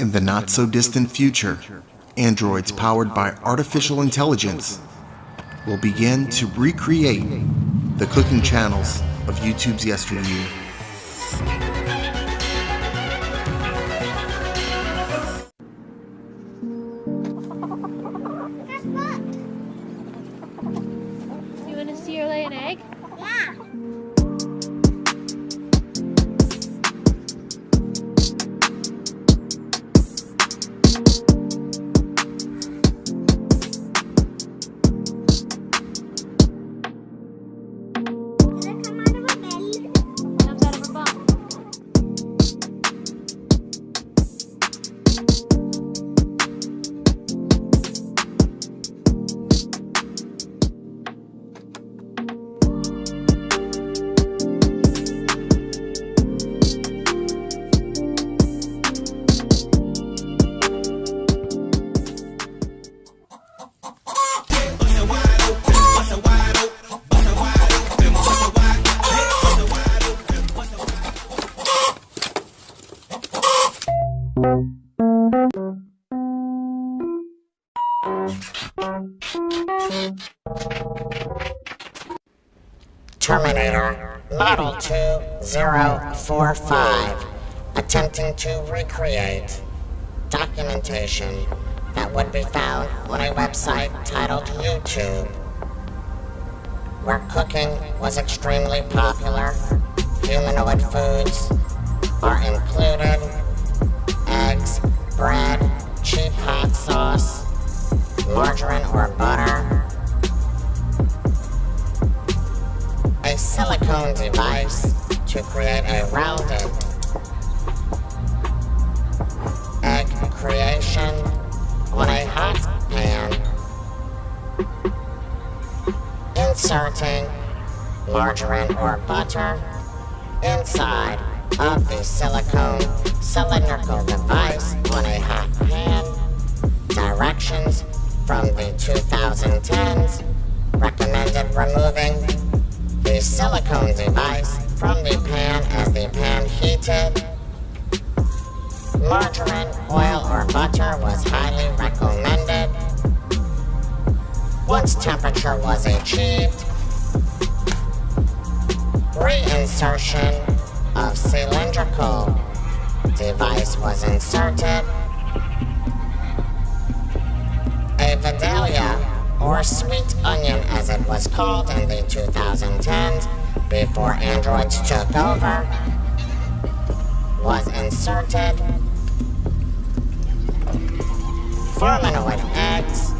In the not-so-distant future, androids powered by artificial intelligence will begin to recreate the cooking channels of YouTube's yesteryear. You want to see her lay an egg? Yeah. Comes out of her bum. Terminator Model 2045 attempting to recreate documentation that would be found on a website titled YouTube, where cooking was extremely popular. Humanoid foods are included: eggs, bread, cheap hot sauce, margarine or butter, a silicone device to create a rounded egg creation on a hot pan, inserting margarine or butter inside of the silicone cylindrical device on a hot pan. Directions from the 2010s recommended removing the silicone device from the pan as the pan heated. Margarine, oil, or butter was highly recommended. Once temperature was achieved, reinsertion of cylindrical device was inserted. A Vidalia, or sweet onion as it was called in the 2010s before androids took over, was inserted. Forminoid eggs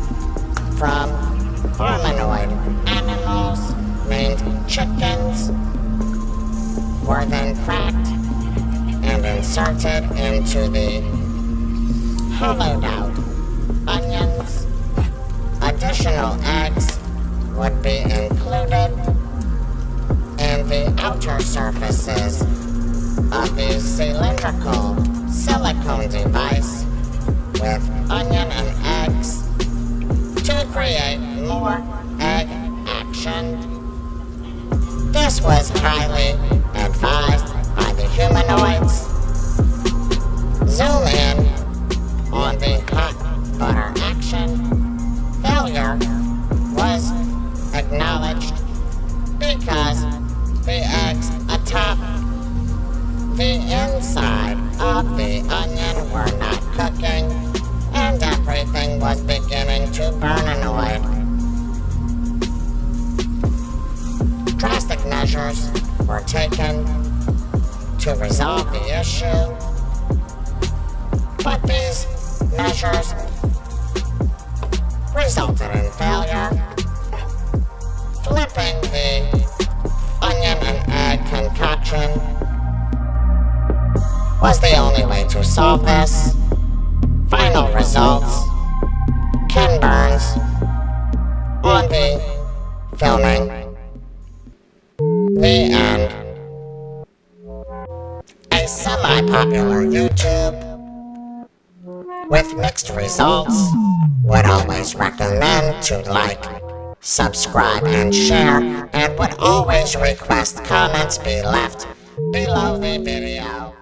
from forminoid animals named chickens were then cracked and inserted into the hollowed out onions. Additional eggs would be included in the outer surfaces of the cylindrical silicone device with onion and eggs to create more egg action. This was highly advised by the humanoids. Zoom in on the hot butter action. Failure was acknowledged because the eggs atop the inside of the onion were not cooking and everything was beginning to burninoid. Drastic measures were taken to resolve the issue, but these measures resulted in failure. Flipping the onion and egg concoction was the only way to solve this. Final results: Ken Burns on the filming. The end. A semi-popular YouTube with mixed results. Would always recommend to like, subscribe, and share, and would always request comments be left below the video.